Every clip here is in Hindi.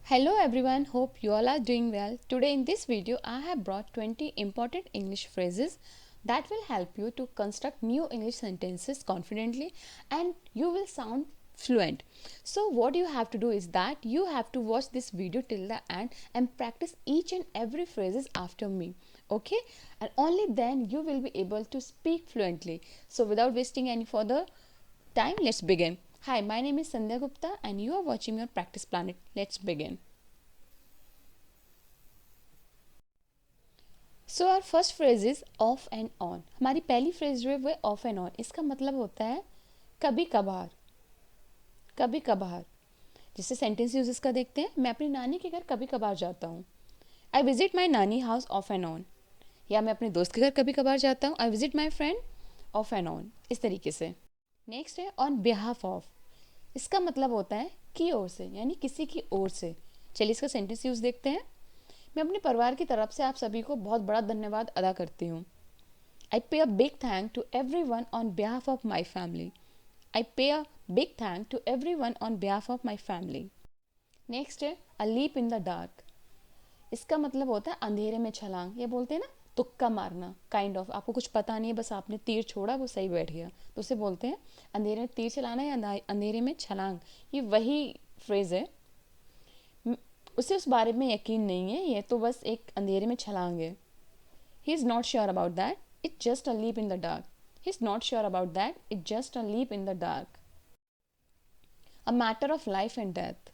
Hello everyone, hope you all are doing well. Today in this video I have brought 20 important English phrases that will help you to construct new English sentences confidently and you will sound fluent. So what you have to do is that you have to watch this video till the end and practice each and every phrases after me. Okay? And only then you will be able to speak fluently. So without wasting any further time, let's begin. Hi, my name is Sandhya Gupta and you are watching your Practice Planet. Let's begin. So our first phrase is off and on. हमारी पहली फ्रेज जो है वो ऑफ एंड ऑन. इसका मतलब होता है कभी कभार. कभी कभार. जिससे सेंटेंस यूज इसका देखते हैं. मैं अपनी नानी के घर कभी कभार जाता हूँ. आई विजिट माई नानी हाउस ऑफ एंड ऑन. या मैं अपने दोस्त के घर कभी कभार जाता हूँ. I visit my friend of and on. इस तरीके से. नेक्स्ट है ऑन बिहाफ ऑफ. इसका मतलब होता है की ओर से, यानी किसी की ओर से. चलिए इसका सेंटेंस यूज देखते हैं. मैं अपने परिवार की तरफ से आप सभी को बहुत बड़ा धन्यवाद अदा करती हूँ. I pay a big thank to every one on behalf of my family. I pay a big thank to every one on behalf of my family. Next है a leap in the dark. इसका मतलब होता है अंधेरे में छलांग. ये बोलते हैं ना तुक्का मारना, काइंड ऑफ. आपको कुछ पता नहीं है, बस आपने तीर छोड़ा, वो सही बैठ गया, तो उसे बोलते हैं अंधेरे में तीर चलाना या अंधेरे में छलांग. ये वही फ्रेज है. उसे उस बारे में यकीन नहीं है, ये तो बस एक अंधेरे में छलांग है. He is not sure about that, it just a leap in the dark. He is not sure about that, it just a leap in the dark. A matter of life and death.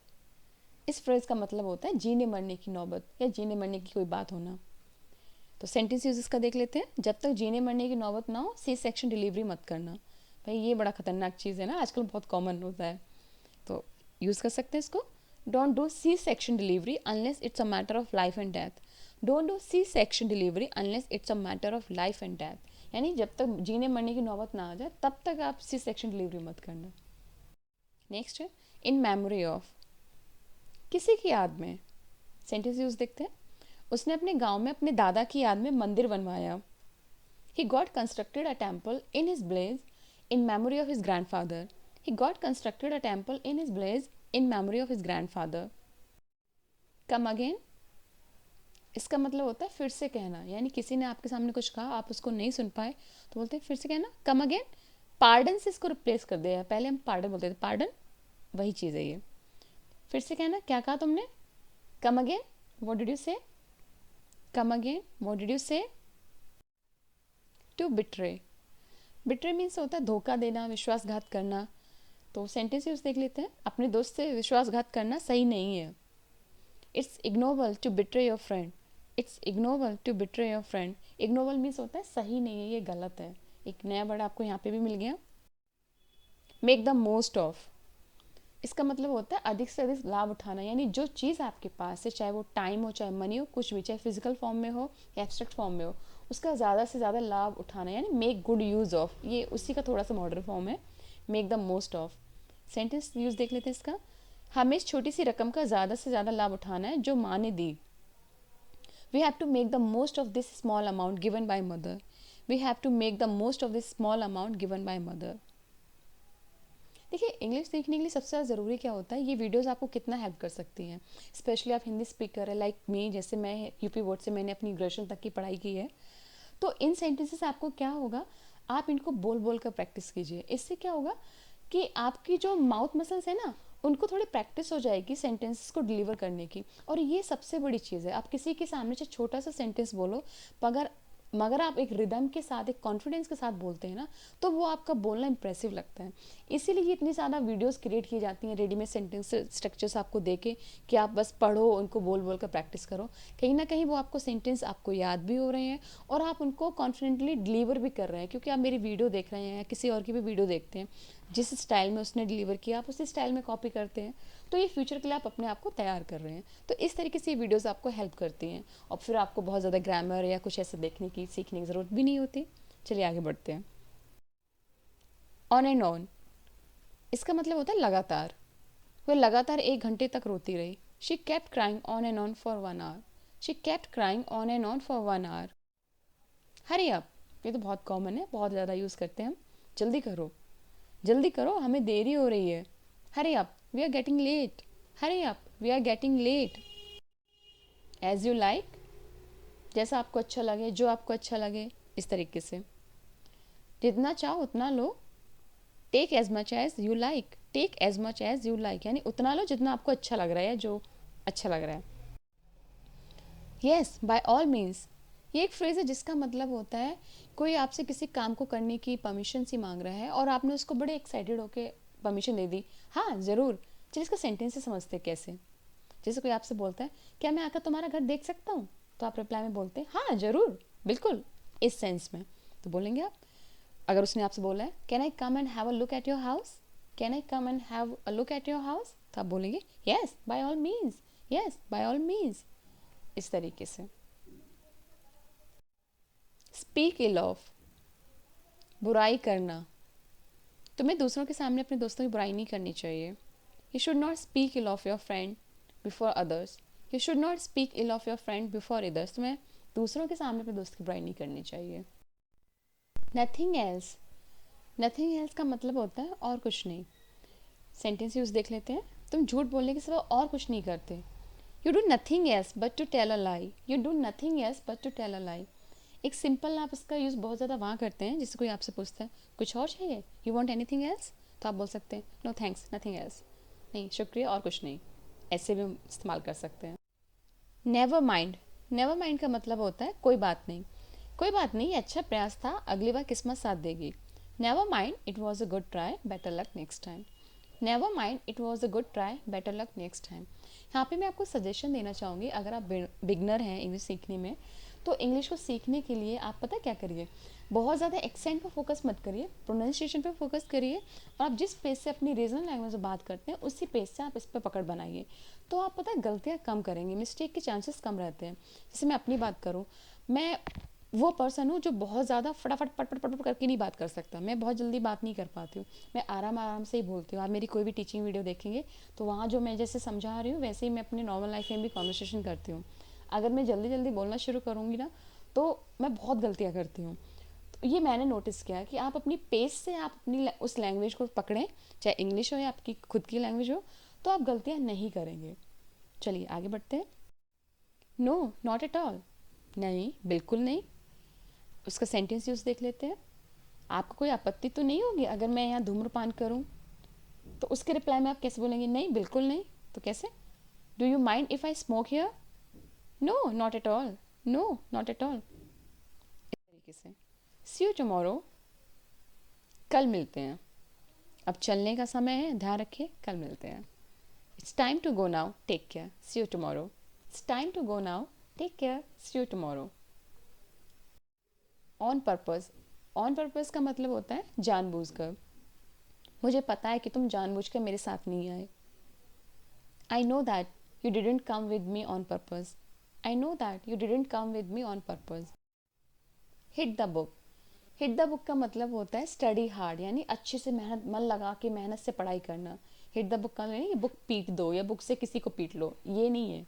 इस फ्रेज का मतलब होता है जीने मरने की नौबत या जीने मरने की कोई बात होना. तो सेंटेंस यूज इसका देख लेते हैं. जब तक जीने मरने की नौबत ना हो, सी सेक्शन डिलीवरी मत करना. भाई ये बड़ा खतरनाक चीज़ है ना, आजकल बहुत कॉमन होता है, तो यूज़ कर सकते हैं इसको. Don't do C-section delivery unless it's a matter of life and death. Don't do C-section delivery unless it's a matter of life and death. यानी जब तक जीने मरने की नौबत ना आ जाए तब तक आप सी सेक्शन डिलीवरी मत करना. नेक्स्ट है इन मेमोरी ऑफ. किसी की याद में. सेंटेंस यूज देखते हैं. उसने अपने गांव में अपने दादा की याद में मंदिर बनवाया. He got constructed a temple in his village in memory of his grandfather. He got constructed a temple in his village in memory of his grandfather. Come again. इसका मतलब होता है फिर से कहना, यानी किसी ने आपके सामने कुछ कहा, आप उसको नहीं सुन पाए, तो बोलते हैं फिर से कहना, कम अगेन. पार्डन से इसको रिप्लेस कर दिया है. पहले हम पार्डन बोलते थे, पार्डन वही चीज़ है ये. फिर से कहना, क्या कहा तुमने. Come again, what did you say. Come again, what did you say. To betray. Betray means होता है धोखा देना, विश्वासघात करना. तो सेंटेंस यूज देख लेते हैं. अपने दोस्त से विश्वासघात करना सही नहीं है. It's ignoble to betray your friend. It's ignoble to betray your friend. Ignoble means होता है सही नहीं है, ये गलत है. एक नया वर्ड आपको यहाँ पे भी मिल गया. Make the most of. इसका मतलब होता है अधिक से अधिक लाभ उठाना, यानी जो चीज़ आपके पास है, चाहे वो टाइम हो, चाहे मनी हो, कुछ भी, चाहे फिजिकल फॉर्म में हो या एब्स्ट्रैक्ट फॉर्म में हो, उसका ज़्यादा से ज़्यादा लाभ उठाना, यानी मेक गुड यूज़ ऑफ. ये उसी का थोड़ा सा मॉडर्न फॉर्म है, make the most of. Sentence use देख लेते हैं इसका. हमें इस छोटी सी रकम का ज़्यादा से ज़्यादा लाभ उठाना है जो माँ ने दी. We have to make the most of this small amount given by mother. We have to make the most of this small amount given by mother. देखिए, इंग्लिश सीखने के लिए सबसे ज़्यादा ज़रूरी क्या होता है, ये वीडियोस आपको कितना हेल्प कर सकती हैं. स्पेशली आप हिंदी स्पीकर है लाइक मी, जैसे मैं यूपी बोर्ड से मैंने अपनी ग्रेजुएशन तक की पढ़ाई की है. तो इन सेंटेंसेस आपको क्या होगा, आप इनको बोल बोल कर प्रैक्टिस कीजिए. इससे क्या होगा कि आपकी जो माउथ मसल्स है ना, उनको थोड़ी प्रैक्टिस हो जाएगी सेंटेंसेस को डिलीवर करने की. और ये सबसे बड़ी चीज़ है. आप किसी के सामने से छोटा सा सेंटेंस बोलो, मगर आप एक रिदम के साथ, एक कॉन्फिडेंस के साथ बोलते हैं ना, तो वो आपका बोलना इंप्रेसिव लगता है. इसीलिए ये इतनी ज़्यादा वीडियोस क्रिएट की जाती हैं रेडीमेड सेंटेंस स्ट्रक्चर्स आपको देके कि आप बस पढ़ो, उनको बोल बोल कर प्रैक्टिस करो. कहीं ना कहीं वो आपको सेंटेंस आपको याद भी हो रहे हैं और आप उनको कॉन्फिडेंटली डिलीवर भी कर रहे हैं, क्योंकि आप मेरी वीडियो देख रहे हैं या किसी और की भी वीडियो देखते हैं, जिस स्टाइल में उसने डिलीवर किया आप उसी स्टाइल में कॉपी करते हैं, तो ये फ्यूचर के लिए आप अपने आप को तैयार कर रहे हैं. तो इस तरीके से ये वीडियोस आपको हेल्प करती हैं और फिर आपको बहुत ज़्यादा ग्रामर या कुछ ऐसा देखने की, सीखने की ज़रूरत भी नहीं होती. चलिए आगे बढ़ते हैं. On and on. इसका मतलब होता है लगातार. वह लगातार 1 घंटे तक रोती रही. She kept crying on and on for 1 hour. She kept crying on and on for 1 hour. Hurry up. ये तो बहुत कॉमन है, बहुत ज़्यादा यूज़ करते हैं हम. जल्दी करो, जल्दी करो, हमें देरी हो रही है. Hurry up, we are getting late. Hurry up, we are getting late. As you like, जैसा आपको अच्छा लगे, जो आपको अच्छा लगे, इस तरीके से। जितना चाहो उतना लो। Take as much as you like, take as much as you like, यानी उतना लो जितना आपको अच्छा लग रहा है, जो अच्छा लग रहा है। येस, बाय ऑल मीन्स, ये एक फ्रेज़ है जिसका मतलब होता है कोई आपसे किसी काम को करने की परमिशन सी मांग रहा है और आपने उसको बड़े एक्साइटेड होके परमिशन दे दी। हाँ ज़रूर। चलिए इसका सेंटेंस से समझते हैं कैसे। जैसे कोई आपसे बोलता है क्या मैं आकर तुम्हारा घर देख सकता हूँ, तो आप रिप्लाई में बोलते हैं हाँ ज़रूर, बिल्कुल, इस सेंस में। तो बोलेंगे आप, अगर उसने आपसे बोला है can I come and have a look at your house, can I come and have a look at your house, तो आप बोलेंगे yes by all means, yes by all means, इस तरीके से। स्पीक इल ऑफ, बुराई करना। तुम्हें दूसरों के सामने अपने दोस्तों की बुराई नहीं करनी चाहिए। You should not speak ill of your friend before others, you should not speak ill of your friend before others, तुम्हें दूसरों के सामने अपने दोस्त की बुराई नहीं करनी चाहिए। नथिंग एल्स, नथिंग एल्स का मतलब होता है और कुछ नहीं। सेंटेंस यूज देख लेते हैं। तुम झूठ बोलने के सिवा और कुछ नहीं करते। You do nothing else but to tell a lie, you do nothing else but to tell a lie. एक सिंपल आप इसका यूज़ बहुत ज़्यादा वहाँ करते हैं जिससे कोई आपसे पूछता है कुछ और चाहिए, यू वॉन्ट एनीथिंग एल्स, तो आप बोल सकते हैं नो थैंक्स नथिंग एल्स, नहीं शुक्रिया और कुछ नहीं। ऐसे भी हम इस्तेमाल कर सकते हैं। नेवर माइंड, नेवर माइंड का मतलब होता है कोई बात नहीं, कोई बात नहीं, अच्छा प्रयास था, अगली बार किस्मत साथ देगी। Never mind, it was a good try, better luck next time. Never mind, it was a good try, better luck next time. यहाँ पे मैं आपको सजेशन देना चाहूँगी, अगर आप बिगनर हैं इंग्लिश सीखने में, तो इंग्लिश को सीखने के लिए आप पता क्या करिए, बहुत ज़्यादा एक्सेंट पर फोकस मत करिए, प्रोनाउंसिएशन पे फोकस करिए, और आप जिस पेज से अपनी रीजनल लैंग्वेज में बात करते हैं उसी पेज से आप इस पर पकड़ बनाइए। तो आप पता है गलतियाँ कम करेंगे, मिस्टेक के चांसेस कम रहते हैं। जैसे मैं अपनी बात करूँ, मैं वो पर्सन हूँ जो बहुत ज़्यादा फटाफट पट पट पट पट करके नहीं बात कर सकता, मैं बहुत जल्दी बात नहीं कर पाती हूँ, मैं आराम आराम से ही बोलती हूँ। आप मेरी कोई भी टीचिंग वीडियो देखेंगे तो वहाँ जो मैं जैसे समझा रही हूँ वैसे ही मैं अपनी नॉर्मल लाइफ में भी कॉन्वर्सेशन करती हूँ। अगर मैं जल्दी जल्दी बोलना शुरू करूँगी ना तो मैं बहुत गलतियाँ करती हूँ। तो ये मैंने नोटिस किया कि आप अपनी पेस से आप अपनी उस लैंग्वेज को पकड़ें, चाहे इंग्लिश हो या आपकी खुद की लैंग्वेज हो, तो आप गलतियाँ नहीं करेंगे। चलिए आगे बढ़ते हैं। नो नॉट एट ऑल, नहीं बिल्कुल नहीं। उसका सेंटेंस यूज देख लेते हैं। आपको कोई आपत्ति तो नहीं होगी अगर मैं यहाँ धूम्रपान करूँ, तो उसके रिप्लाई में आप कैसे बोलेंगे नहीं बिल्कुल नहीं, तो कैसे, do you mind if I smoke here, no not at all, no not at all, इस तरीके से। सी यू टुमारो, कल मिलते हैं। अब चलने का समय है, ध्यान रखिए, कल मिलते हैं। It's time to go now, take care, see you tomorrow. It's time to go now, take care, see you tomorrow. On purpose, on purpose का मतलब होता है जानबूझकर। मुझे पता है कि तुम जानबूझकर मेरे साथ नहीं आए। I know that you didn't come with me on purpose, I know that you didn't come with me on purpose. Hit the book, hit the book का मतलब होता है स्टडी हार्ड, यानी अच्छे से मेहनत, मन लगा के मेहनत से पढ़ाई करना। हिट द बुक का नहीं ये बुक पीट दो या बुक से किसी को पीट लो, ये नहीं है।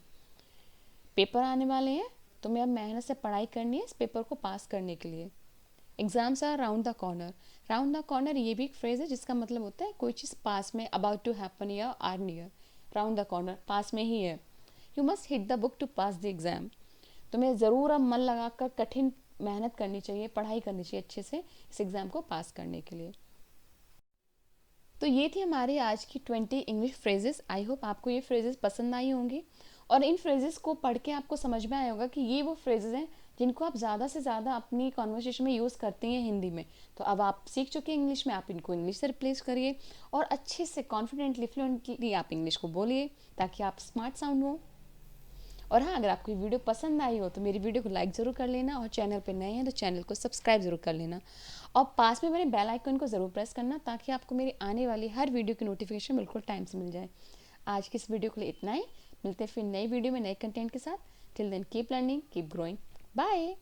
पेपर आने वाले हैं, तुम्हें अब मेहनत से पढ़ाई करनी है इस पेपर को पास करने के लिए। Exams are round the corner, round the corner ये भी एक फ्रेज है जिसका मतलब होता है कोई चीज़ पास में, अबाउट टू हैपन या or near. Round the corner पास में ही है। You must hit the book to pass the exam, तुम्हें ज़रूर अब मन लगाकर कठिन मेहनत करनी चाहिए, पढ़ाई करनी चाहिए अच्छे से इस एग्ज़ाम को पास करने के लिए। तो ये थी हमारी आज की 20 इंग्लिश फ्रेजेस। आई होप आपको ये फ्रेजेस पसंद आई होंगी और इन फ्रेजेस को पढ़ के आपको समझ में आया होगा कि ये वो फ्रेजेस हैं जिनको आप ज़्यादा से ज़्यादा अपनी कॉन्वर्सेशन में यूज़ करते हैं हिंदी में। तो अब आप सीख चुके हैं इंग्लिश में, आप इनको इंग्लिश से रिप्लेस करिए और अच्छे से कॉन्फिडेंटली फ्लुएंटली आप इंग्लिश को बोलिए ताकि आप स्मार्ट साउंड हो। और हाँ, अगर आपको ये वीडियो पसंद आई हो तो मेरी वीडियो को लाइक ज़रूर कर लेना और चैनल पे नए हैं तो चैनल को सब्सक्राइब ज़रूर कर लेना और पास में मेरे बेल आइकन को ज़रूर प्रेस करना ताकि आपको मेरी आने वाली हर वीडियो की नोटिफिकेशन बिल्कुल टाइम से मिल जाए। आज की इस वीडियो के लिए इतना ही, मिलते हैं फिर नई वीडियो में नए कंटेंट के साथ। Till then keep learning, keep growing, bye.